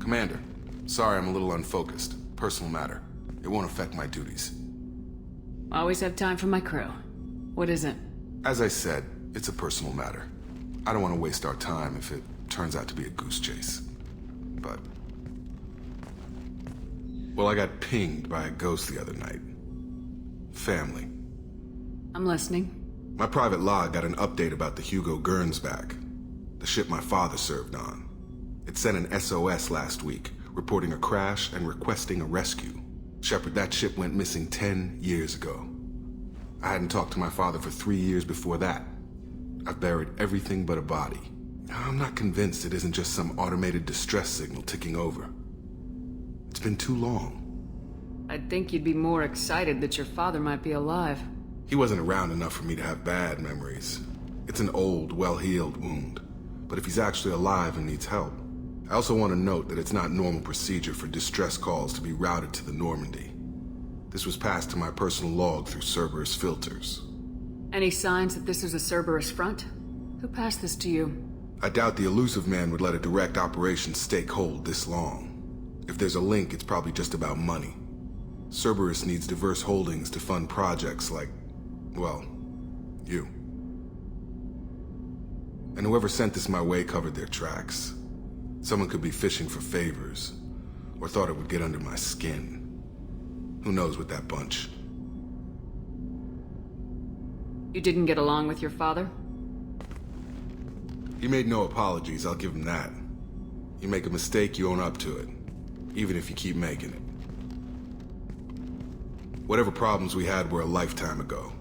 Commander, sorry I'm a little unfocused. Personal matter. It won't affect my duties. Always have time for my crew. What is it? As I said, it's a personal matter. I don't want to waste our time if it turns out to be a goose chase. But... well, I got pinged by a ghost the other night. Family. I'm listening. My private log got an update about the Hugo Gurns back. The ship my father served on. It sent an SOS last week, reporting a crash and requesting a rescue. Shepard, that ship went missing 10 years ago. I hadn't talked to my father for 3 years before that. I've buried everything but a body. I'm not convinced it isn't just some automated distress signal ticking over. It's been too long. I'd think you'd be more excited that your father might be alive. He wasn't around enough for me to have bad memories. It's an old, well-healed wound. But if he's actually alive and needs help... I also want to note that it's not normal procedure for distress calls to be routed to the Normandy. This was passed to my personal log through Cerberus filters. Any signs that this is a Cerberus front? Who passed this to you? I doubt the elusive man would let a direct operation stake hold this long. If there's a link, it's probably just about money. Cerberus needs diverse holdings to fund projects like, well, you. And whoever sent this my way covered their tracks. Someone could be fishing for favors, or thought it would get under my skin. Who knows with that bunch? You didn't get along with your father? He made no apologies, I'll give him that. You make a mistake, you own up to it. Even if you keep making it. Whatever problems we had were a lifetime ago.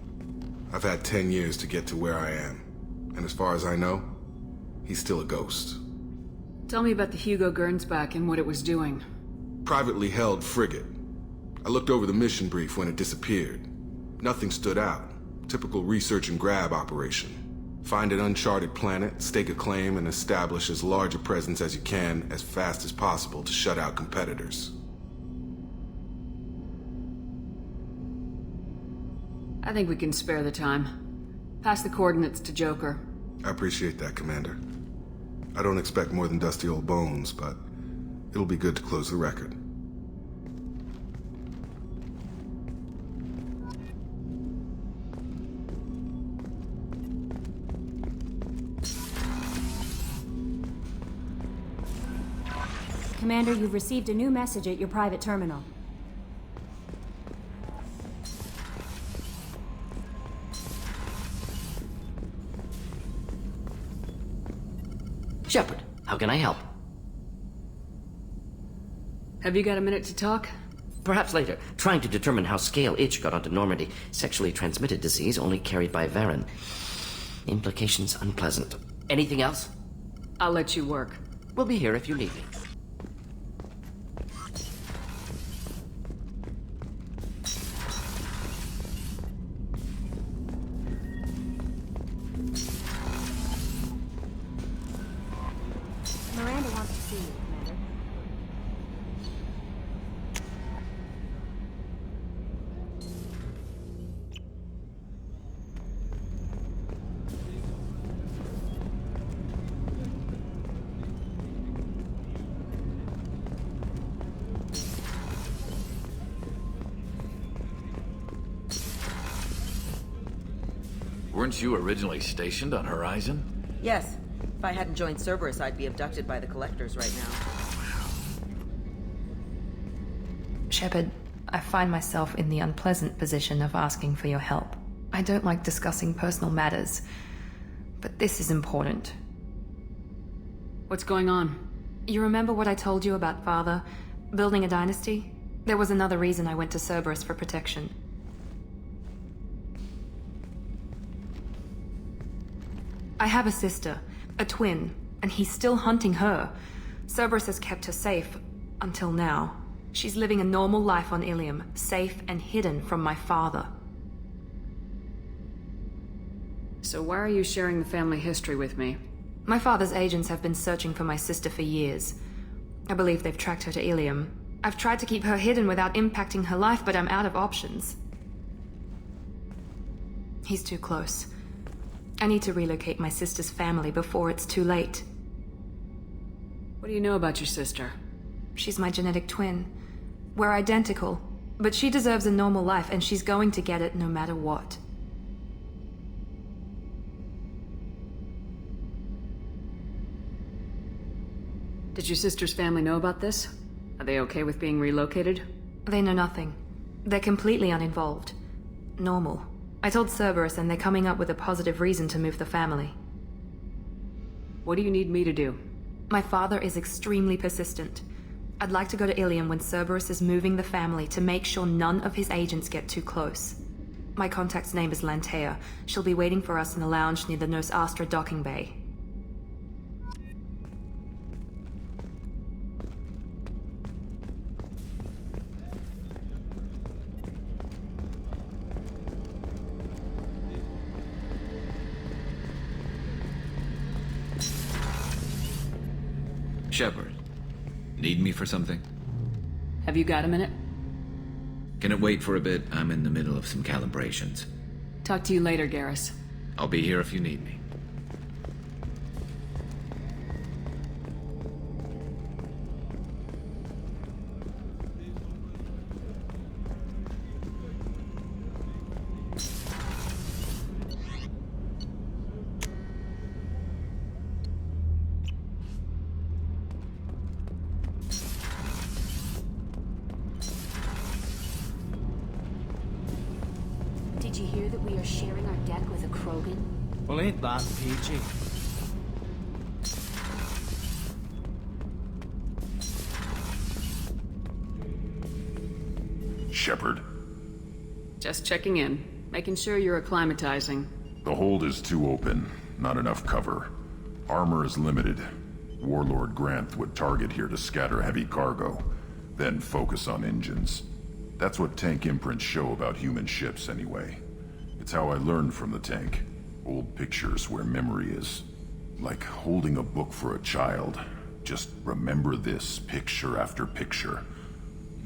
I've had 10 years to get to where I am. And as far as I know, he's still a ghost. Tell me about the Hugo Gernsback and what it was doing. Privately held frigate. I looked over the mission brief when it disappeared. Nothing stood out. Typical research and grab operation. Find an uncharted planet, stake a claim, and establish as large a presence as you can as fast as possible to shut out competitors. I think we can spare the time. Pass the coordinates to Joker. I appreciate that, Commander. I don't expect more than dusty old bones, but it'll be good to close the record. Commander, you've received a new message at your private terminal. Shepard, how can I help? Have you got a minute to talk? Perhaps later. Trying to determine how Scale Itch got onto Normandy. Sexually transmitted disease only carried by Varen. Implications unpleasant. Anything else? I'll let you work. We'll be here if you need me. Miranda wants to see you, Commander. Weren't you originally stationed on Horizon? Yes. If I hadn't joined Cerberus, I'd be abducted by the Collectors right now. Shepard, I find myself in the unpleasant position of asking for your help. I don't like discussing personal matters, but this is important. What's going on? You remember what I told you about Father? Building a dynasty? There was another reason I went to Cerberus for protection. I have a sister, a twin, and he's still hunting her. Cerberus has kept her safe, until now. She's living a normal life on Ilium, safe and hidden from my father. So why are you sharing the family history with me? My father's agents have been searching for my sister for years. I believe they've tracked her to Ilium. I've tried to keep her hidden without impacting her life, but I'm out of options. He's too close. I need to relocate my sister's family before it's too late. What do you know about your sister? She's my genetic twin. We're identical, but she deserves a normal life, and she's going to get it no matter what. Did your sister's family know about this? Are they okay with being relocated? They know nothing. They're completely uninvolved. Normal. I told Cerberus, and they're coming up with a positive reason to move the family. What do you need me to do? My father is extremely persistent. I'd like to go to Ilium when Cerberus is moving the family to make sure none of his agents get too close. My contact's name is Lantea. She'll be waiting for us in the lounge near the Nos Astra docking bay. Shepard, need me for something? Have you got a minute? Can it wait for a bit? I'm in the middle of some calibrations. Talk to you later, Garrus. I'll be here if you need me. Did you hear that we are sharing our deck with a Krogan? Well, ain't that peachy? Shepard, Just checking in. Making sure you're acclimatizing. the hold is too open. Not enough cover. Armor is limited. Warlord Granth would target here to scatter heavy cargo, then focus on engines. That's what tank imprints show about human ships, anyway. It's how I learned from the tank. Old pictures where memory is. Like holding a book for a child. Just remember this, picture after picture.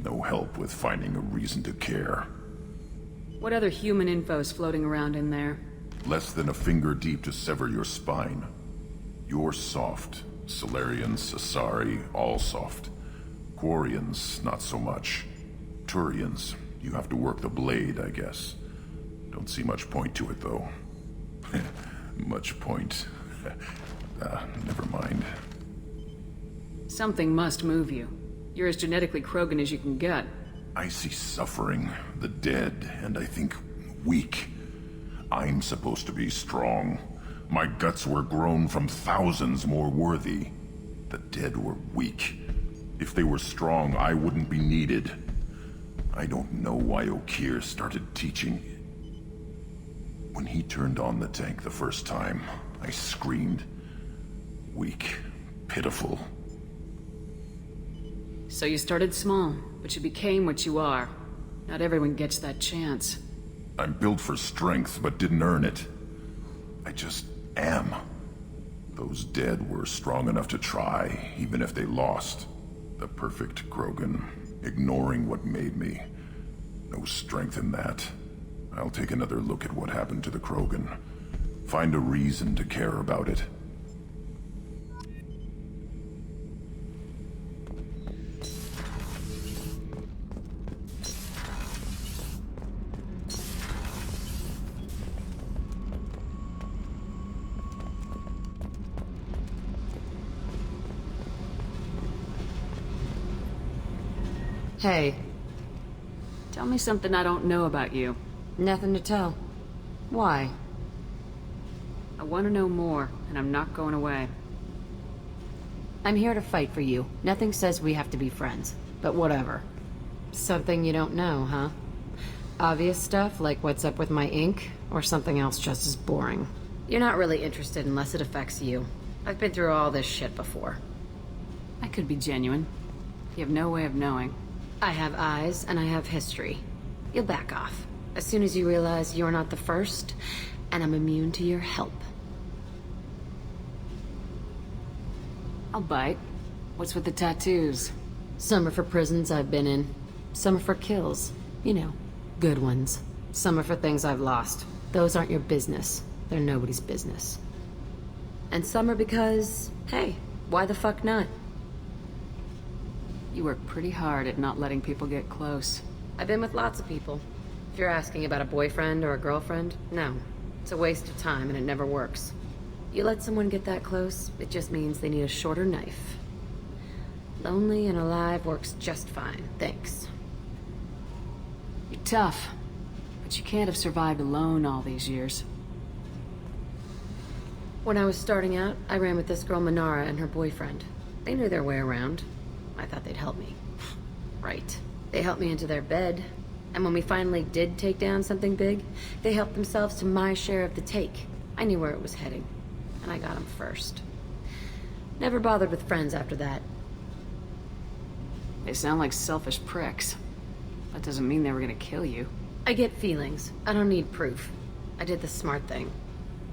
No help with finding a reason to care. What other human info's floating around in there? Less than a finger deep to sever your spine. You're soft. Solarians, Asari, all soft. Quarians, not so much. Turians, you have to work the blade, I guess. Don't see much point to it, though. Much point. Never mind. Something must move you. You're as genetically Krogan as you can get. I see suffering, the dead, and I think weak. I'm supposed to be strong. My guts were grown from thousands more worthy. The dead were weak. If they were strong, I wouldn't be needed. I don't know why Okeer started teaching. When he turned on the tank the first time, I screamed. Weak, pitiful. So you started small, but you became what you are. Not everyone gets that chance. I'm built for strength, but didn't earn it. I just am. Those dead were strong enough to try, even if they lost. The perfect Krogan, ignoring what made me. No strength in that. I'll take another look at what happened to the Krogan. Find a reason to care about it. Hey, Tell me something I don't know about you. nothing to tell. Why? I want to know more, and I'm not going away. I'm here to fight for you. Nothing says we have to be friends, but whatever. Something you don't know, huh? Obvious stuff, like what's up with my ink, or something else just as boring? You're not really interested unless it affects you. I've been through all this shit before. I could be genuine. You have no way of knowing. I have eyes, and I have history. You'll back off. As soon as you realize you're not the first, and I'm immune to your help. I'll bite. What's with the tattoos? Some are for prisons I've been in. Some are for kills. You know, good ones. Some are for things I've lost. Those aren't your business. They're nobody's business. And some are because, hey, why the fuck not? You work pretty hard at not letting people get close. I've been with lots of people. If you're asking about a boyfriend or a girlfriend, no. It's a waste of time and it never works. You let someone get that close, it just means they need a shorter knife. Lonely and alive works just fine, thanks. You're tough, but you can't have survived alone all these years. When I was starting out, I ran with this girl Manara and her boyfriend. They knew their way around. I thought they'd help me. Right. They helped me into their bed. And when we finally did take down something big, they helped themselves to my share of the take. I knew where it was heading. And I got them first. Never bothered with friends after that. They sound like selfish pricks. That doesn't mean they were gonna kill you. I get feelings. I don't need proof. I did the smart thing.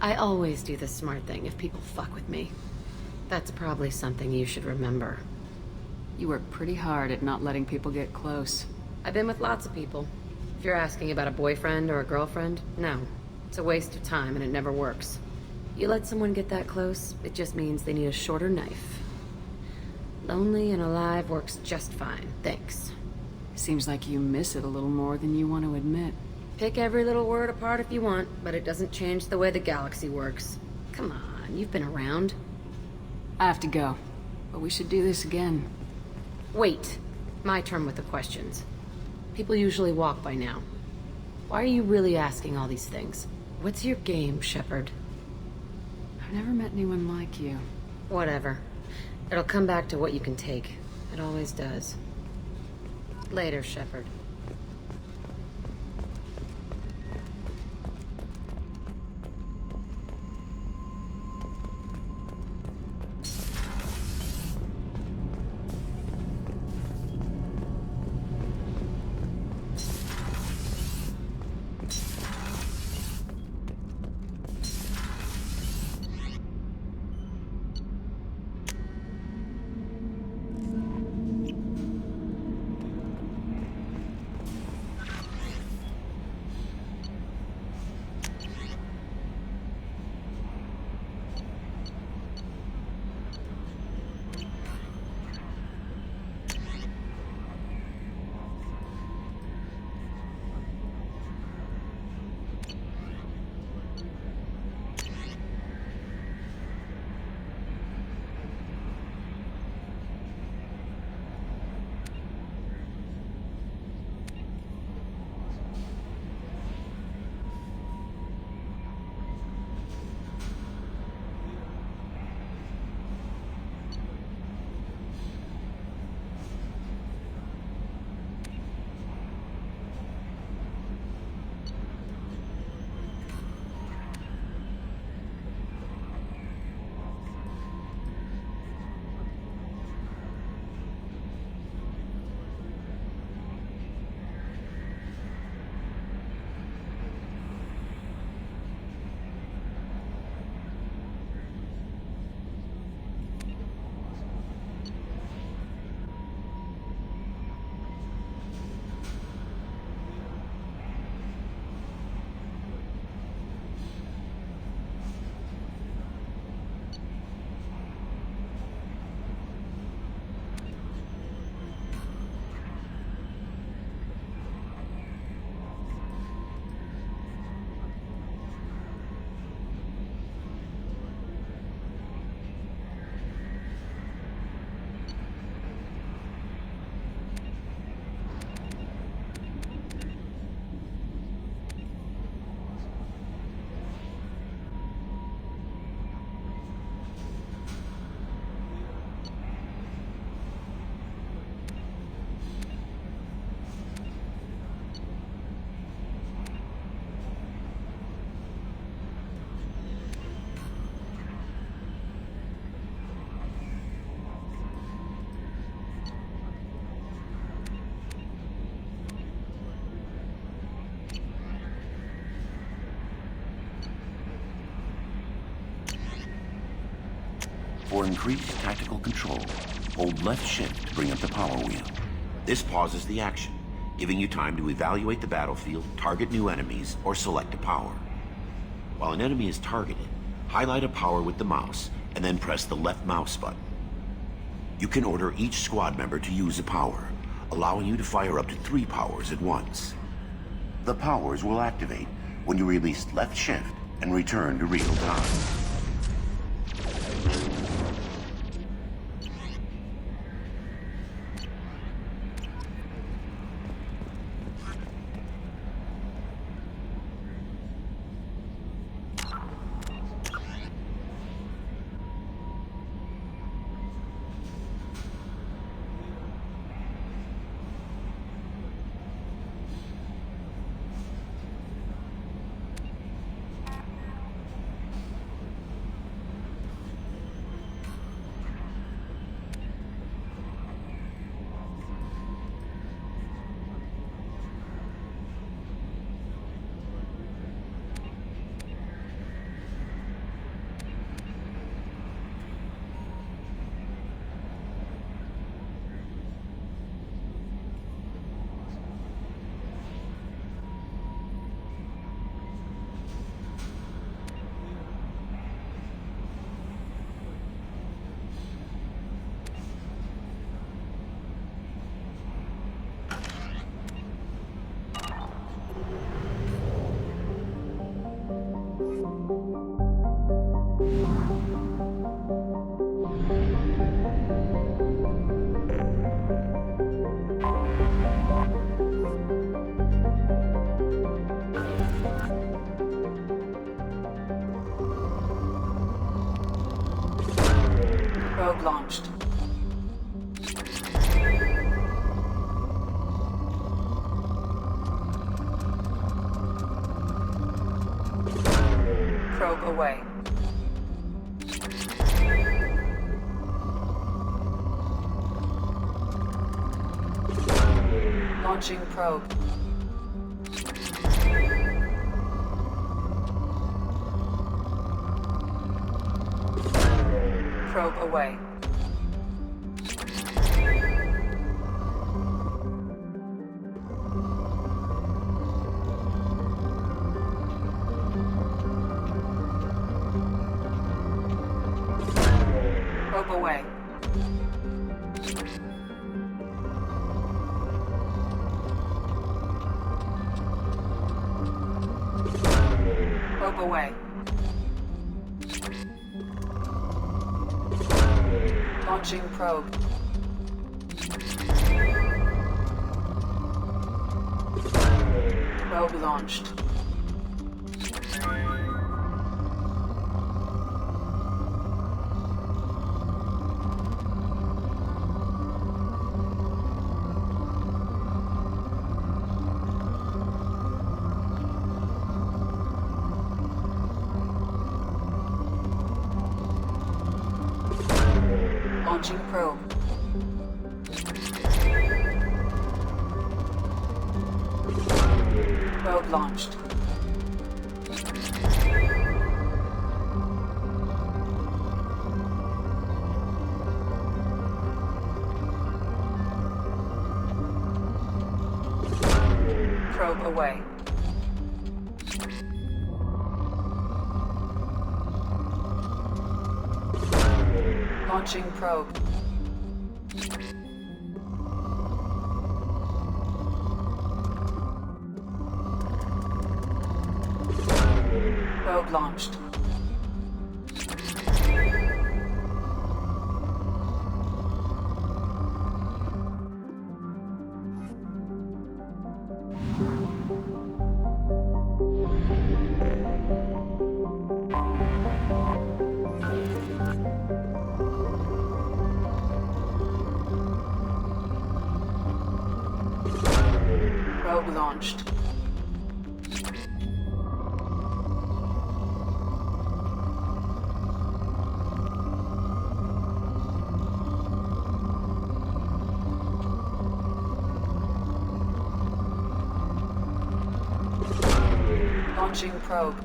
I always do the smart thing if people fuck with me. That's probably something you should remember. You work pretty hard at not letting people get close. I've been with lots of people. If you're asking about a boyfriend or a girlfriend, no. It's a waste of time and it never works. You let someone get that close, it just means they need a shorter knife. Lonely and alive works just fine, thanks. Seems like you miss it a little more than you want to admit. Pick every little word apart if you want, but it doesn't change the way the galaxy works. Come on, you've been around. I have to go, but we should do this again. Wait. My turn with the questions. People usually walk by now. Why are you really asking all these things? What's your game, Shepard? I've never met anyone like you. Whatever. It'll come back to what you can take. It always does. Later, Shepard. For increased tactical control, hold left shift to bring up the power wheel. This pauses the action, giving you time to evaluate the battlefield, target new enemies, or select a power. While an enemy is targeted, highlight a power with the mouse, and then press the left mouse button. You can order each squad member to use a power, allowing you to fire up to 3 powers at once. The powers will activate when you release left shift and return to real time. Probe launched. Probe away. Launching probe. Probe away. Probe away. Probe away. Launching probe. Probe launched. Launching probe. Probe launched. Probe away. Launching probe. Probe launched. Probe launched. Launching probe.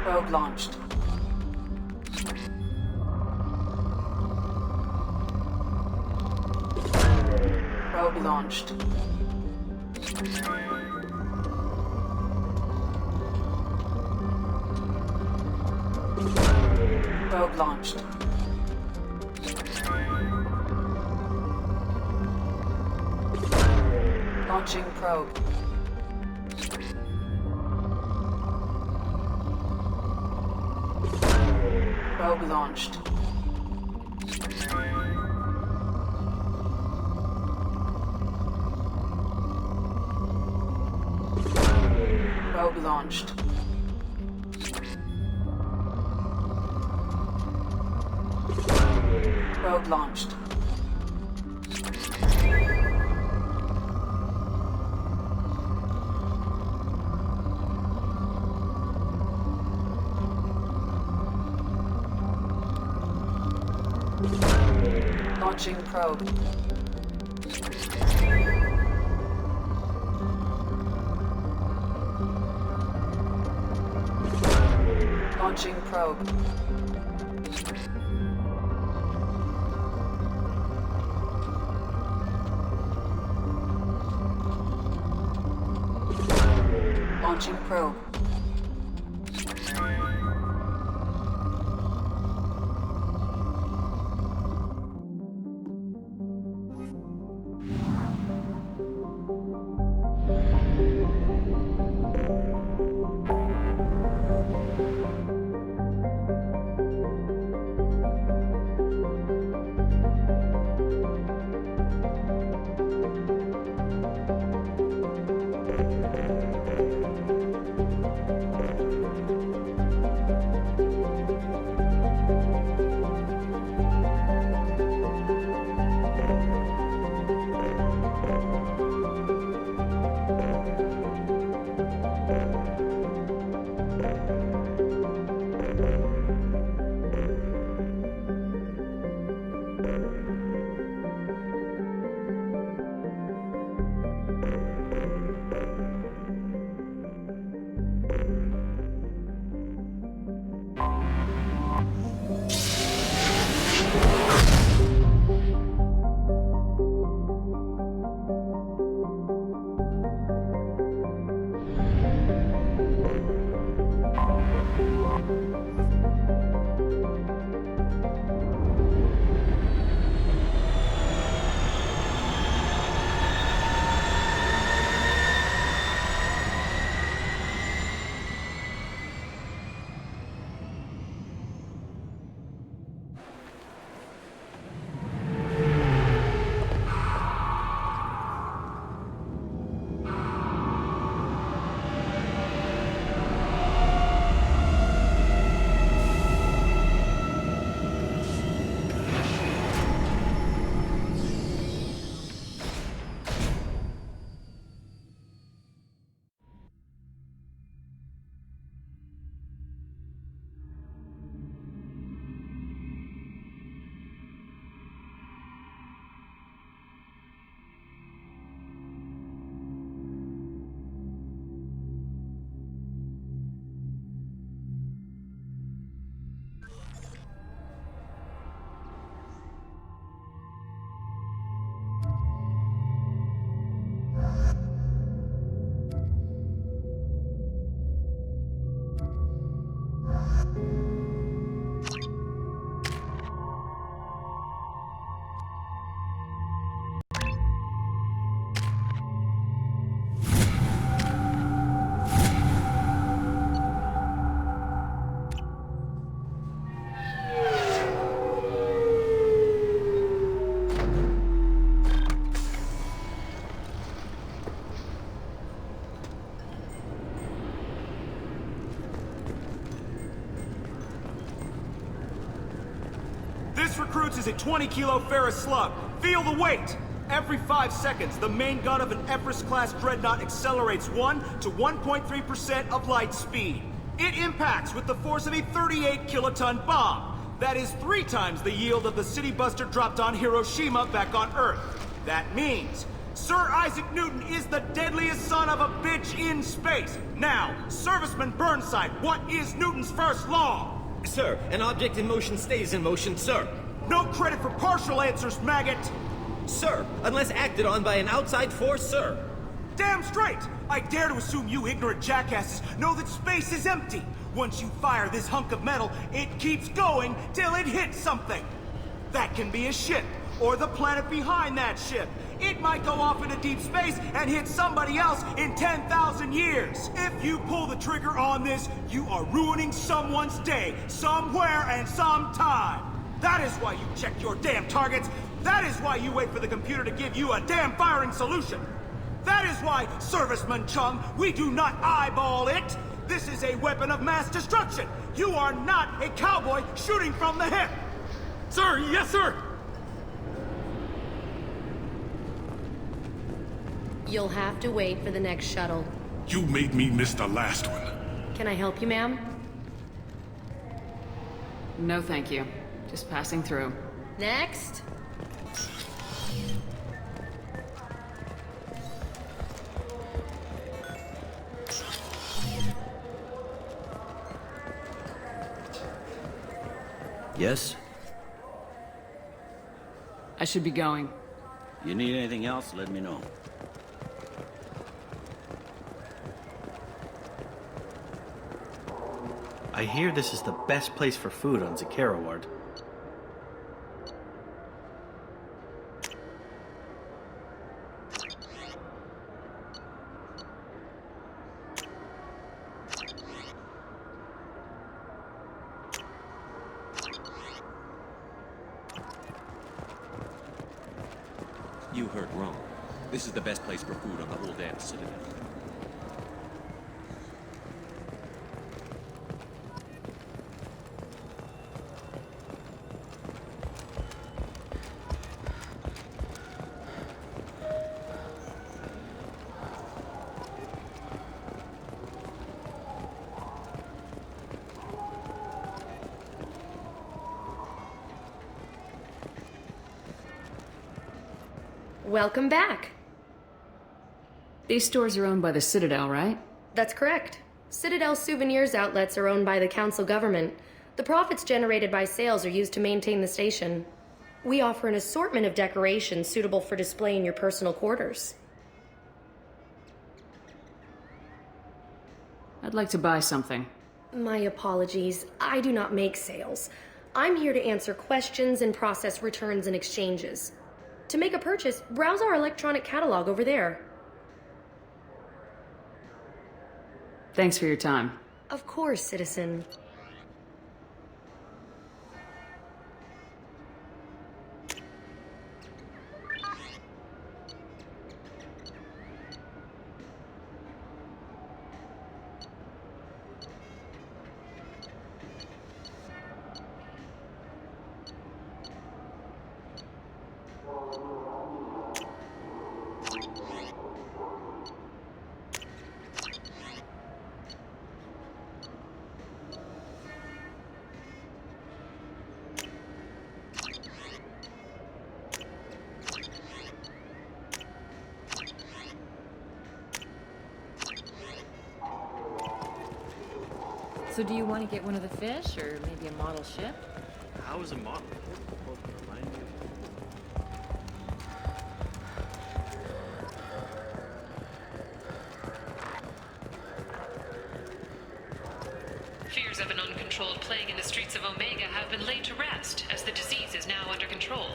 Probe launched. Probe launched. Probe launched. Launching probe. Probe launched. Probe launched. Probe launched. Launching probe. Launching probe. Launching probe. This recruits is a 20-kilo ferrous slug. Feel the weight! Every 5 seconds, the main gun of an Everest-class dreadnought accelerates 1 to 1.3% of light speed. It impacts with the force of a 38-kiloton bomb. That is 3 times the yield of the city buster dropped on Hiroshima back on Earth. That means Sir Isaac Newton is the deadliest son of a bitch in space. Now, Serviceman Burnside, what is Newton's first law? Sir, an object in motion stays in motion, sir. No credit for partial answers, maggot! Sir, unless acted on by an outside force, sir. Damn straight! I dare to assume you ignorant jackasses know that space is empty. Once you fire this hunk of metal, it keeps going till it hits something. That can be a ship, or the planet behind that ship. It might go off into deep space and hit somebody else in 10,000 years. If you pull the trigger on this, you are ruining someone's day, somewhere and sometime. That is why you check your damn targets. That is why you wait for the computer to give you a damn firing solution. That is why, Serviceman Chung, we do not eyeball it. This is a weapon of mass destruction. You are not a cowboy shooting from the hip. Sir, yes, sir. You'll have to wait for the next shuttle. You made me miss the last one. Can I help you, ma'am? No, thank you. Just passing through. Next. Yes? I should be going. You need anything else, let me know. I hear this is the best place for food on Zakera Ward. You heard wrong. This is the best place for food on the whole damn Citadel. Welcome back. These stores are owned by the Citadel, right? That's correct. Citadel souvenirs outlets are owned by the council government. The profits generated by sales are used to maintain the station. We offer an assortment of decorations suitable for display in your personal quarters. I'd like to buy something. My apologies. I do not make sales. I'm here to answer questions and process returns and exchanges. To make a purchase, browse our electronic catalog over there. Thanks for your time. Of course, citizen. So do you want to get one of the fish, or maybe a model ship? How is a model? Fears of an uncontrolled plague in the streets of Omega have been laid to rest, as the disease is now under control.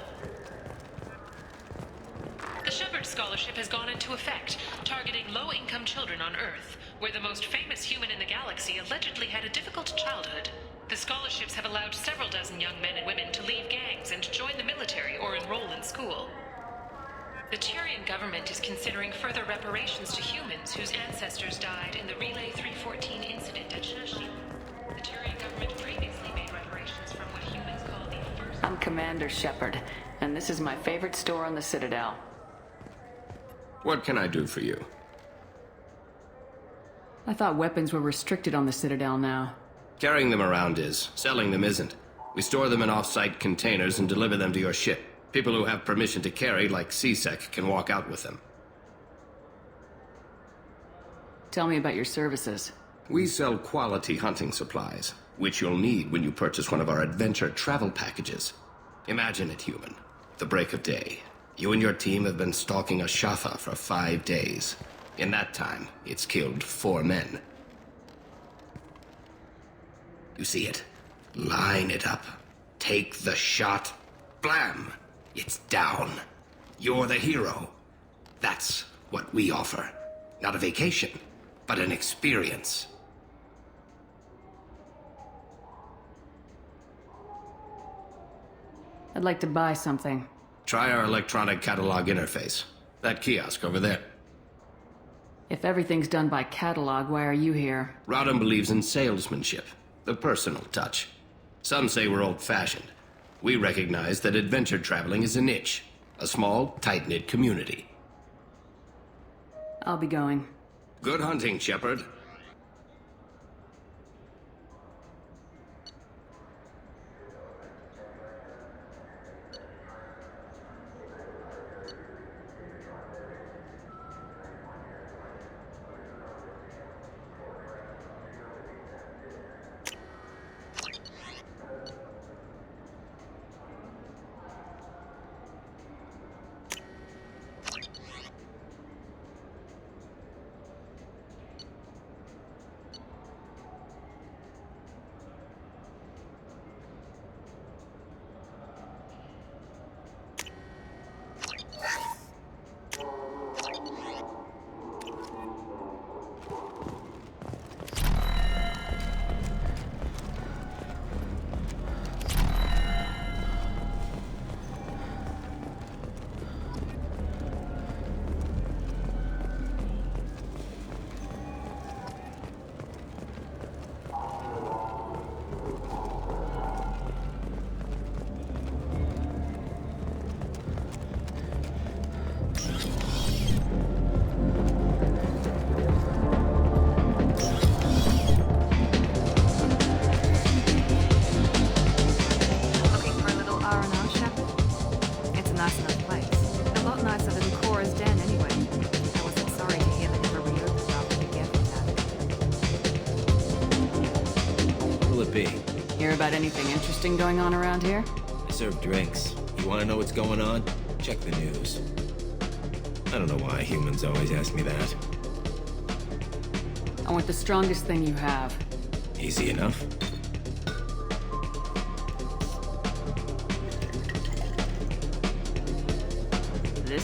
The Shepherd Scholarship has gone into effect, targeting low-income children on Earth, where the most famous human in the galaxy allegedly had a difficult childhood. The scholarships have allowed several dozen young men and women to leave gangs and join the military or enroll in school. The Tyrian government is considering further reparations to humans whose ancestors died in the Relay 314 incident at Shashi. The Tyrian government previously made reparations from what humans call the first... I'm Commander Shepard, and this is my favorite store on the Citadel. What can I do for you? I thought weapons were restricted on the Citadel now. Carrying them around is. Selling them isn't. We store them in off-site containers and deliver them to your ship. People who have permission to carry, like CSEC, can walk out with them. Tell me about your services. We sell quality hunting supplies, which you'll need when you purchase one of our adventure travel packages. Imagine it, human. The break of day. You and your team have been stalking a Shafa for 5 days. In that time, it's killed 4 men. You see it? Line it up. Take the shot. Blam! It's down. You're the hero. That's what we offer. Not a vacation, but an experience. I'd like to buy something. Try our electronic catalog interface. That kiosk over there. If everything's done by catalog, why are you here? Rodham believes in salesmanship, the personal touch. Some say we're old-fashioned. We recognize that adventure traveling is a niche, a small, tight-knit community. I'll be going. Good hunting, Shepard. Hear about anything interesting going on around here? I serve drinks. You want to know what's going on? Check the news. I don't know why humans always ask me that. I want the strongest thing you have. Easy enough.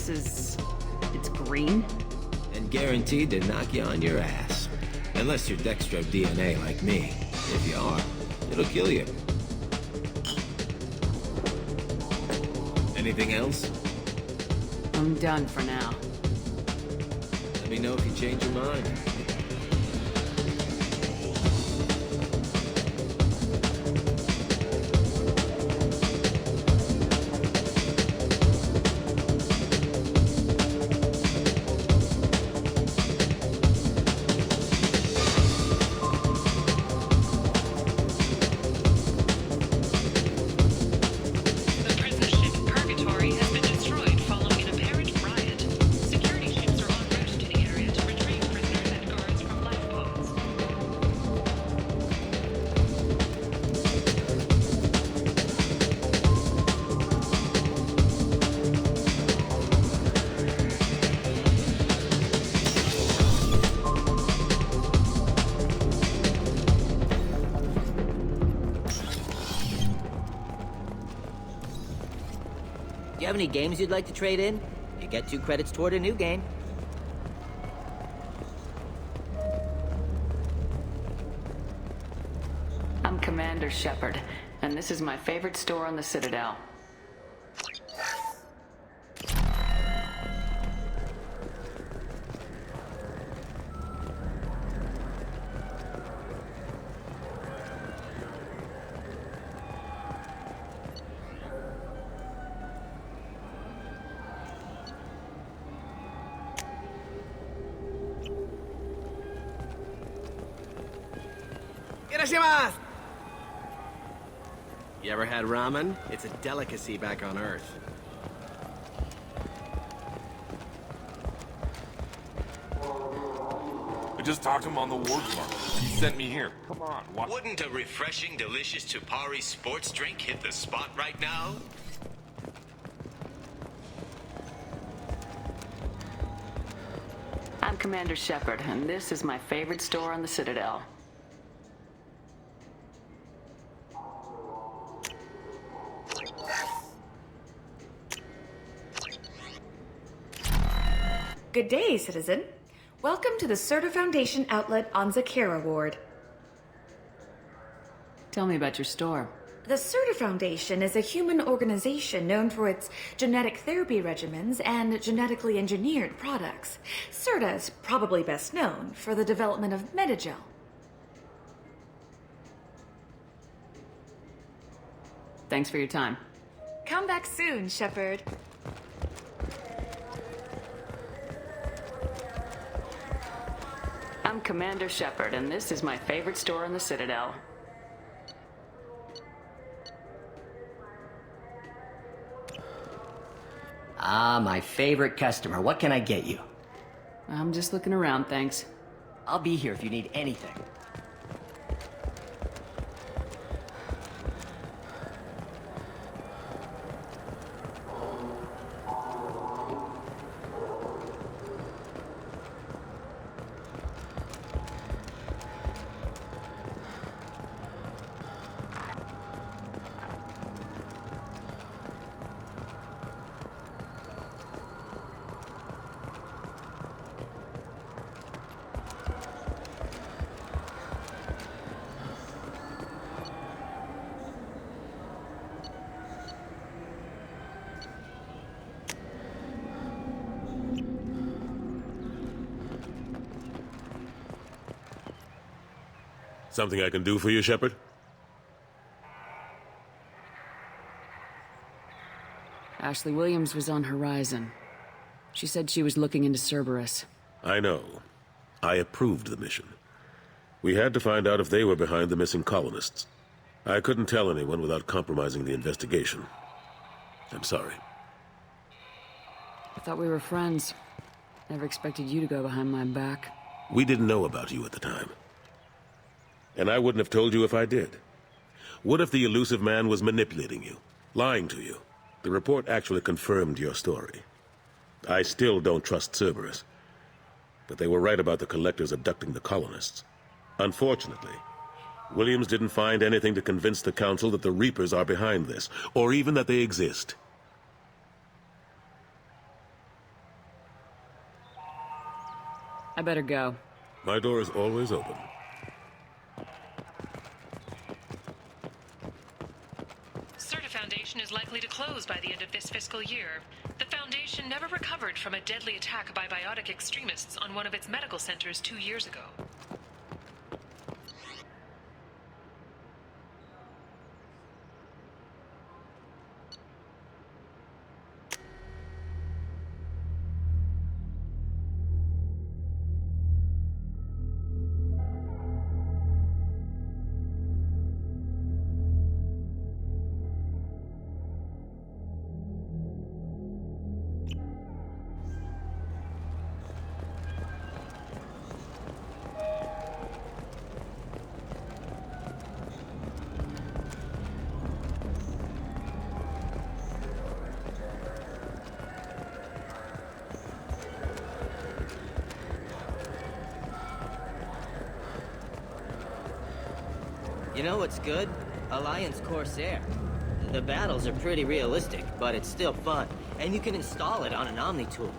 It's green? And guaranteed to knock you on your ass. Unless you're dextro DNA like me. If you are, it'll kill you. Anything else? I'm done for now. Let me know if you change your mind. Do you have any games you'd like to trade in? You get 2 credits toward a new game. I'm Commander Shepard, and this is my favorite store on the Citadel. You ever had ramen? It's a delicacy back on Earth. I just talked to him on the ward farm. He sent me here. Come on, watch. Wouldn't a refreshing, delicious Tupari sports drink hit the spot right now? I'm Commander Shepard, and this is my favorite store on the Citadel. Good day, citizen. Welcome to the Serta Foundation outlet on Zakera Ward. Tell me about your store. The Serta Foundation is a human organization known for its genetic therapy regimens and genetically engineered products. Serta is probably best known for the development of Medigel. Thanks for your time. Come back soon, Shepard. I'm Commander Shepard, and this is my favorite store in the Citadel. Ah, my favorite customer. What can I get you? I'm just looking around, thanks. I'll be here if you need anything. Something I can do for you, Shepard? Ashley Williams was on Horizon. She said she was looking into Cerberus. I know. I approved the mission. We had to find out if they were behind the missing colonists. I couldn't tell anyone without compromising the investigation. I'm sorry. I thought we were friends. Never expected you to go behind my back. We didn't know about you at the time. And I wouldn't have told you if I did. What if the elusive man was manipulating you, lying to you? The report actually confirmed your story. I still don't trust Cerberus. But they were right about the collectors abducting the colonists. Unfortunately, Williams didn't find anything to convince the Council that the Reapers are behind this, or even that they exist. I better go. My door is always open. Serta Foundation is likely to close by the end of this fiscal year. The Foundation never recovered from a deadly attack by biotic extremists on one of its medical centers 2 years ago. You know what's good? Alliance Corsair. The battles are pretty realistic, but it's still fun. And you can install it on an Omni tool.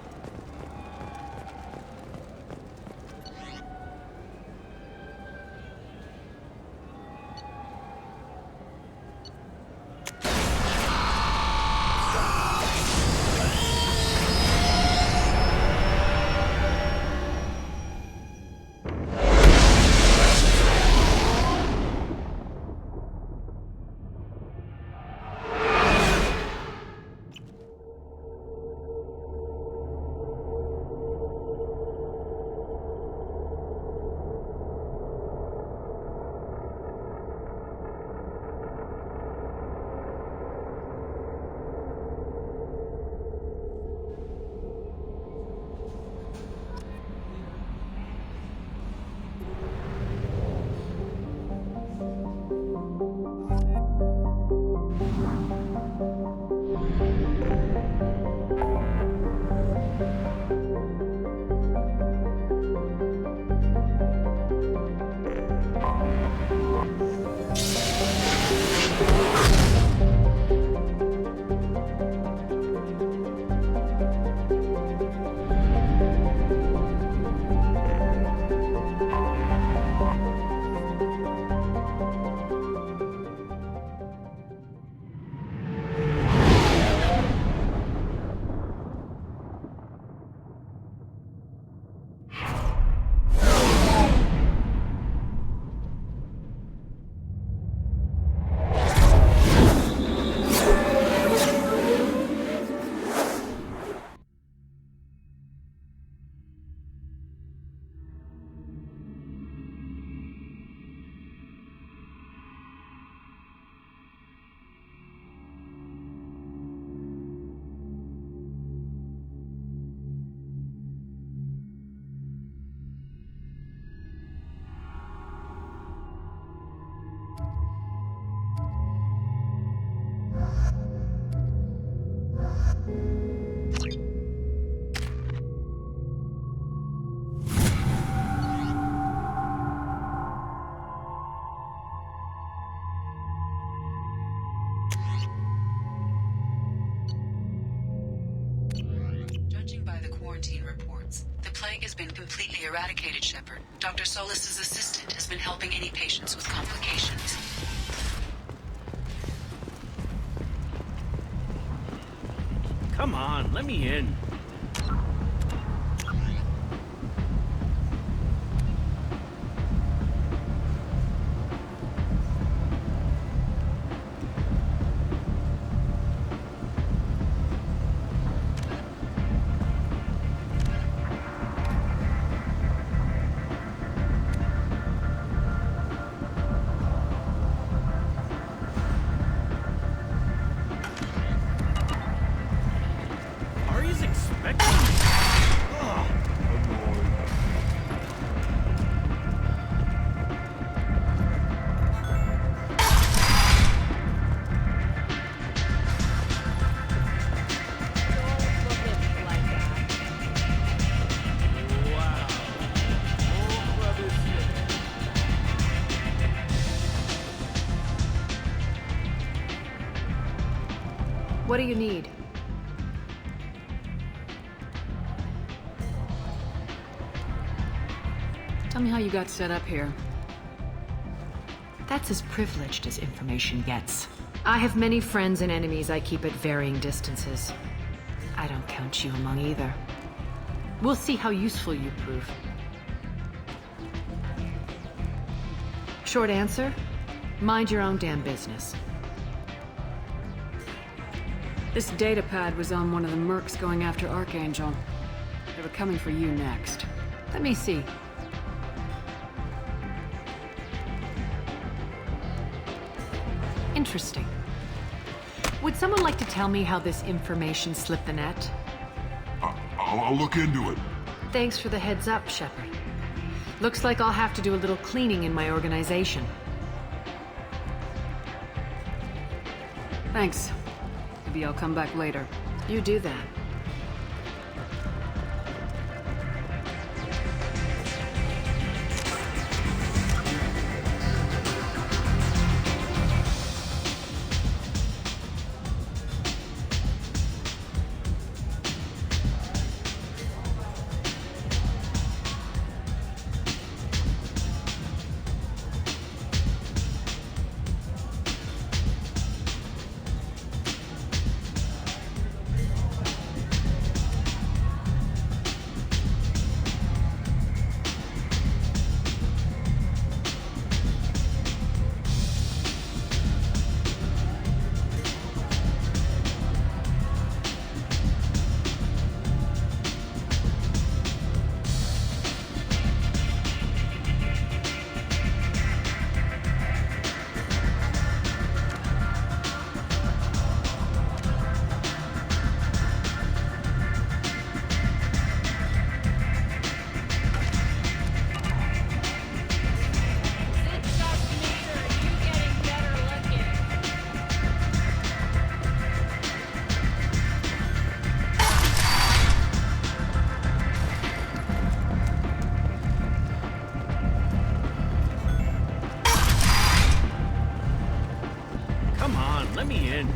Judging by the quarantine reports, the plague has been completely eradicated, Shepard. Dr. Solis's assistant has been helping any patients with complications. Come on, let me in. Ari's expecting me. Ugh. What do you need? Tell me how you got set up here. That's as privileged as information gets. I have many friends and enemies I keep at varying distances. I don't count you among either. We'll see how useful you prove. Short answer? Mind your own damn business. This data pad was on one of the mercs going after Archangel. They were coming for you next. Let me see. Interesting. Would someone like to tell me how this information slipped the net? I'll look into it. Thanks for the heads up, Shepard. Looks like I'll have to do a little cleaning in my organization. Thanks. Maybe I'll come back later. You do that. Let me in.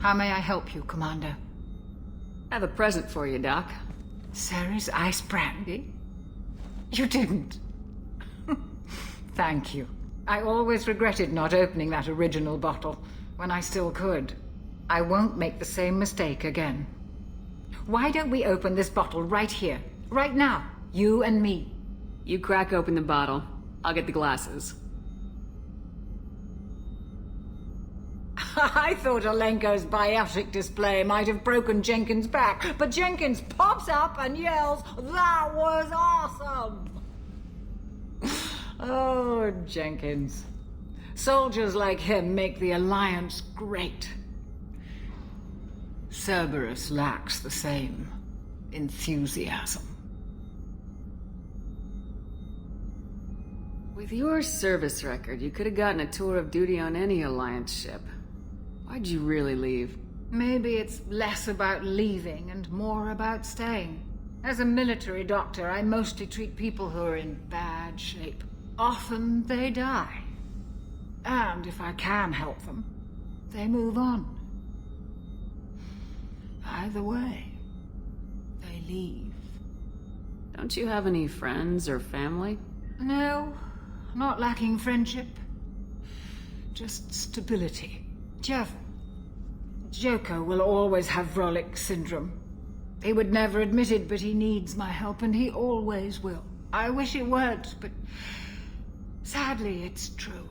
How may I help you, Commander? I have a present for you, Doc. Serrice ice brandy? You didn't. Thank you. I always regretted not opening that original bottle when I still could. I won't make the same mistake again. Why don't we open this bottle right here, right now, you and me? You crack open the bottle. I'll get the glasses. I thought Alenko's biotic display might have broken Jenkins' back, but Jenkins pops up and yells, "That was awesome!" Oh, Jenkins. Soldiers like him make the Alliance great. Cerberus lacks the same enthusiasm. With your service record, you could have gotten a tour of duty on any Alliance ship. Why'd you really leave? Maybe it's less about leaving and more about staying. As a military doctor, I mostly treat people who are in bad shape. Often they die. And if I can help them, they move on. Either way, they leave. Don't you have any friends or family? No, not lacking friendship. Just stability. Joko will always have Vrolic syndrome. He would never admit it, but he needs my help, and he always will. I wish it weren't, but sadly, it's true.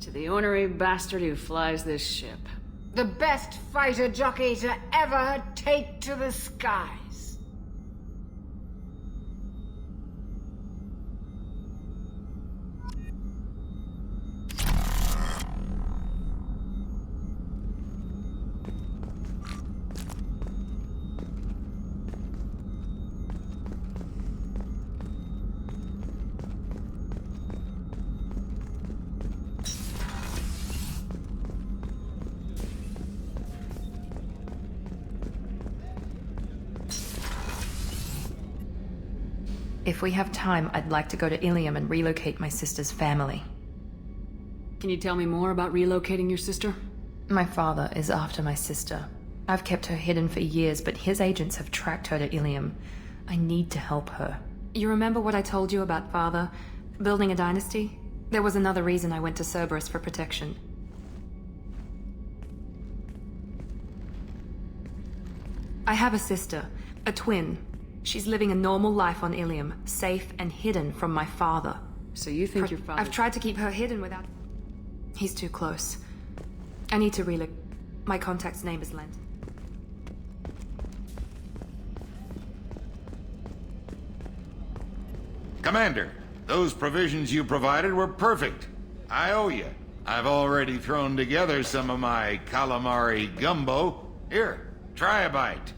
To the ornery bastard who flies this ship. The best fighter jockey to ever take to the skies. If we have time, I'd like to go to Ilium and relocate my sister's family. Can you tell me more about relocating your sister? My father is after my sister. I've kept her hidden for years, but his agents have tracked her to Ilium. I need to help her. You remember what I told you about father? Building a dynasty? There was another reason I went to Cerberus for protection. I have a sister, a twin. She's living a normal life on Ilium, safe and hidden from my father. So you think your father... I've tried to keep her hidden without... He's too close. I need to relocate. My contact's name is Lent. Commander, those provisions you provided were perfect. I owe you. I've already thrown together some of my Calamari Gumbo. Here, try a bite.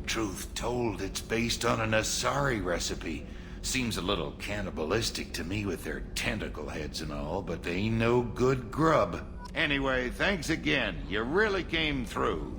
Truth told, it's based on an Asari recipe. Seems a little cannibalistic to me with their tentacle heads and all, but they ain't no good grub. Anyway, thanks again. You really came through.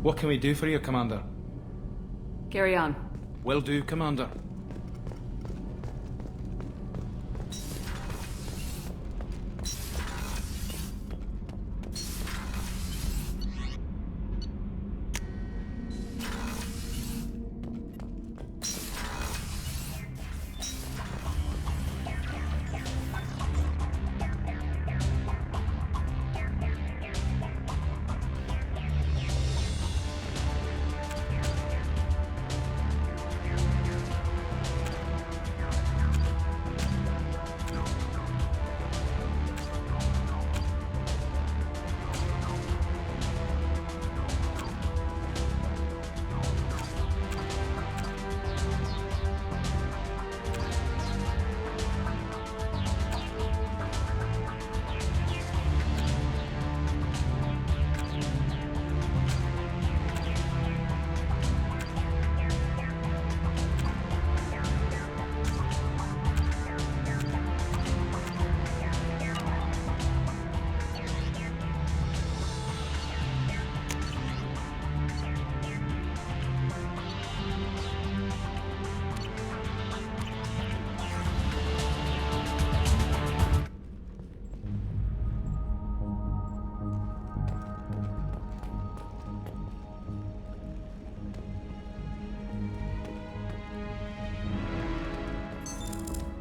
What can we do for you, Commander? Carry on. Will do, Commander.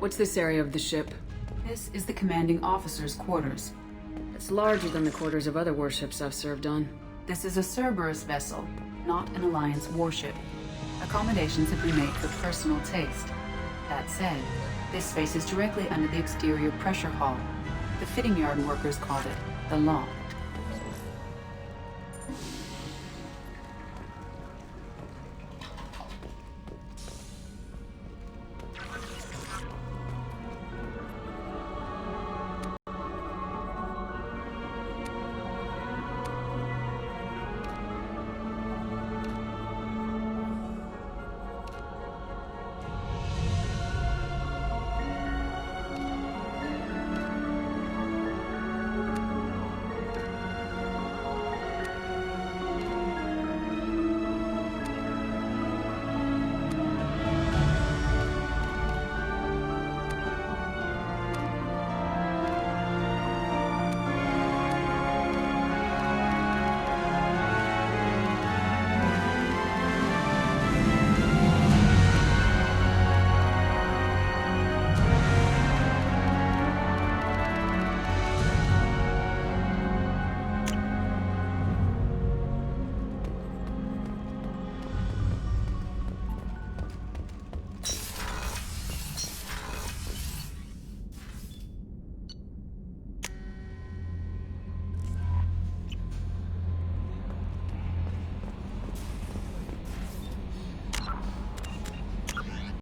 What's this area of the ship? This is the commanding officer's quarters. It's larger than the quarters of other warships I've served on. This is a Cerberus vessel, not an Alliance warship. Accommodations have been made for personal taste. That said, this space is directly under the exterior pressure hull. The fitting yard workers called it the loft.